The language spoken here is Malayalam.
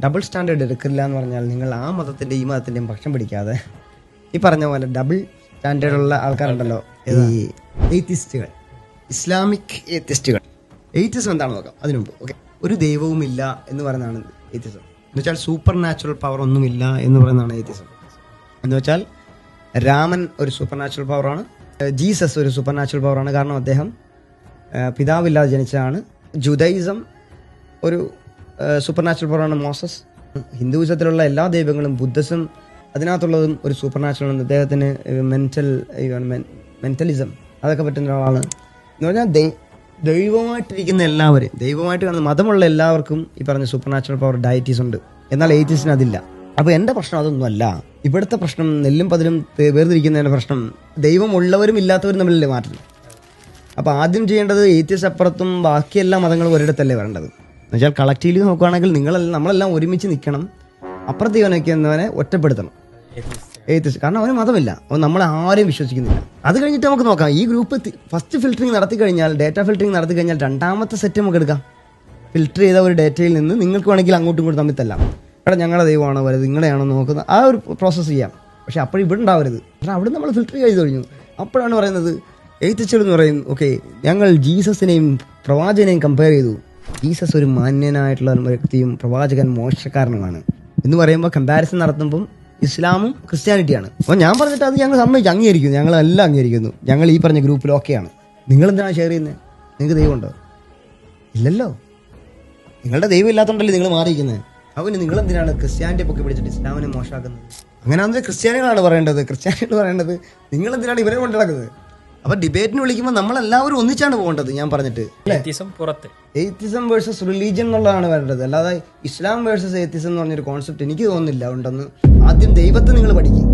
ഡബിൾ സ്റ്റാൻഡേർഡ് എടുക്കില്ല എന്ന് പറഞ്ഞാൽ നിങ്ങൾ ആ മതത്തിൻ്റെ ഈ മതത്തിൻ്റെയും പക്ഷം പിടിക്കാതെ ഈ പറഞ്ഞ പോലെ ഡബിൾ സ്റ്റാൻഡേർഡുള്ള ആൾക്കാരുണ്ടല്ലോ, ഈ എയ്ത്തിസ്റ്റുകൾ, ഇസ്ലാമിക് എയ്ത്തിസ്റ്റുകൾ. എയ്ത്തിസം എന്താണെന്ന് നോക്കാം അതിനു മുമ്പ്. ഓക്കെ, ഒരു ദൈവവും ഇല്ല എന്ന് പറയുന്നതാണ് എയ്ത്തിസം. എന്ന് വെച്ചാൽ സൂപ്പർ നാച്ചുറൽ പവർ ഒന്നുമില്ല എന്ന് പറയുന്നതാണ് എയ്ത്തിസം. എന്ന് വെച്ചാൽ രാമൻ ഒരു സൂപ്പർ നാച്ചുറൽ പവറാണ്, ജീസസ് ഒരു സൂപ്പർ നാച്ചുറൽ പവറാണ്, കാരണം അദ്ദേഹം പിതാവില്ലാതെ ജനിച്ചതാണ്. ജുഡൈസം ഒരു സൂപ്പർ നാച്ചുറൽ പവറാണ്, മോസസ്. ഹിന്ദുയിസത്തിലുള്ള എല്ലാ ദൈവങ്ങളും, ബുദ്ധിസം അതിനകത്തുള്ളതും ഒരു സൂപ്പർ നാച്ചുറൽ ആണ്. അദ്ദേഹത്തിന് മെന്റലിസം അതൊക്കെ പറ്റുന്ന ഒരാളാണ്. എന്ന് പറഞ്ഞാൽ ദൈവമായിട്ടിരിക്കുന്ന എല്ലാവരും, ദൈവമായിട്ട് കാണുന്ന മതമുള്ള എല്ലാവർക്കും ഈ പറഞ്ഞ സൂപ്പർ നാച്ചുറൽ പവർ ഡയറ്റീസ് ഉണ്ട്. എന്നാൽ എയ്റ്റീസിന് അതില്ല. അപ്പോൾ എൻ്റെ പ്രശ്നം അതൊന്നുമല്ല. ഇവിടുത്തെ പ്രശ്നം നെല്ലും പതിലും വേർതിരിക്കുന്നതിൻ്റെ പ്രശ്നം ദൈവം ഉള്ളവരും ഇല്ലാത്തവരും തമ്മിലല്ലേ മാറ്റുന്നത്. അപ്പോൾ ആദ്യം ചെയ്യേണ്ടത് എയ്റ്റീസ് അപ്പുറത്തും ബാക്കി എല്ലാ മതങ്ങളും ഒരിടത്തല്ലേ വരേണ്ടത്. എന്നുവെച്ചാൽ കളക്റ്റീവ്ലി നോക്കുകയാണെങ്കിൽ നമ്മളെല്ലാം ഒരുമിച്ച് നിൽക്കണം, അപ്പുറത്ത് ഇവനൊക്കെ ഒറ്റപ്പെടുത്തണം എയ്റ്റീസ്. കാരണം അവന് മതമില്ല, അവൻ നമ്മളെ ആരെയും വിശ്വസിക്കുന്നില്ല. അത് കഴിഞ്ഞിട്ട് നമുക്ക് നോക്കാം. ഈ ഗ്രൂപ്പ് ഫസ്റ്റ് ഫിൽറ്ററിങ് നടത്തി കഴിഞ്ഞാൽ, ഡേറ്റ ഫിൽറ്ററിങ് നടത്തി കഴിഞ്ഞാൽ രണ്ടാമത്തെ സെറ്റ് നമുക്ക് എടുക്കാം. ഫിൽറ്റർ ചെയ്ത ഒരു ഡേറ്റയിൽ നിന്ന് നിങ്ങൾക്ക് വേണമെങ്കിൽ അങ്ങോട്ടും ഇങ്ങോട്ടും തമ്മിൽ തല്ലാം. ഇവിടെ ഞങ്ങളുടെ ദൈവമാണോ വലുത്, നിങ്ങളെയാണോ നോക്കുന്നത്, ആ ഒരു പ്രോസസ്സ് ചെയ്യാം. പക്ഷെ അപ്പോഴും ഇവിടെ ഉണ്ടാവരുത്. കാരണം അവിടെ നമ്മൾ ഫിൽറ്റർ ചെയ്ത് കഴിഞ്ഞു. അപ്പോഴാണ് പറയുന്നത് എയ്ത്തിസ്റ്റുകൾ എന്ന് പറയും, ഓക്കെ ഞങ്ങൾ ജീസസിനെയും പ്രവാചകനെയും കമ്പയർ ചെയ്തു. ജീസസ് ഒരു മാന്യനായിട്ടുള്ള വ്യക്തിയും പ്രവാചകൻ മോശക്കാരനുമാണ് എന്ന് പറയുമ്പോൾ കമ്പാരിസൺ നടത്തുമ്പം ഇസ്ലാമും ക്രിസ്ത്യാനിറ്റിയാണ്. അപ്പോൾ ഞാൻ പറഞ്ഞിട്ട് അത് ഞങ്ങൾ സമ്മതിച്ച് അംഗീകരിക്കുന്നു, ഞങ്ങളെല്ലാം അംഗീകരിക്കുന്നു, ഞങ്ങൾ ഈ പറഞ്ഞ ഗ്രൂപ്പിൽ ഓക്കെയാണ്. നിങ്ങളെന്തിനാണ് ഷെയർ ചെയ്യുന്നത്? നിങ്ങൾക്ക് ദൈവമുണ്ടോ? ഇല്ലല്ലോ. നിങ്ങളുടെ ദൈവം ഇല്ലാത്തതുകൊണ്ടല്ലേ നിങ്ങൾ മാറിയിരിക്കുന്നത്. അവന് നിങ്ങളെന്തിനാണ് ക്രിസ്ത്യാനിറ്റിയെ പൊക്കി പിടിച്ചിട്ട് ഇസ്ലാമിനെ മോശമാക്കുന്നത്? അങ്ങനെയാണെന്ന് ക്രിസ്ത്യാനികളാണ് പറയേണ്ടത്. ക്രിസ്ത്യാനികൾ പറയേണ്ടത് നിങ്ങളെന്തിനാണ് ഇവരെ കൊണ്ട് നടക്കുന്നത്? അപ്പോൾ ഡിബേറ്റിന് വിളിക്കുമ്പോൾ നമ്മളെല്ലാവരും ഒന്നിച്ചാണ് പോകേണ്ടത്. ഞാൻ പറഞ്ഞിട്ട് എയ്ത്തിസം വേഴ്സസ് റിലീജിയൻ എന്നുള്ളതാണ് വരേണ്ടത്. അല്ലാതെ ഇസ്ലാം വേഴ്സസ് എയ്ത്തിസം എന്ന് പറഞ്ഞൊരു കോൺസെപ്റ്റ് എനിക്ക് തോന്നുന്നില്ല ഉണ്ടെന്ന്. ആദ്യം ദൈവത്തെ നിങ്ങൾ പഠിക്കും.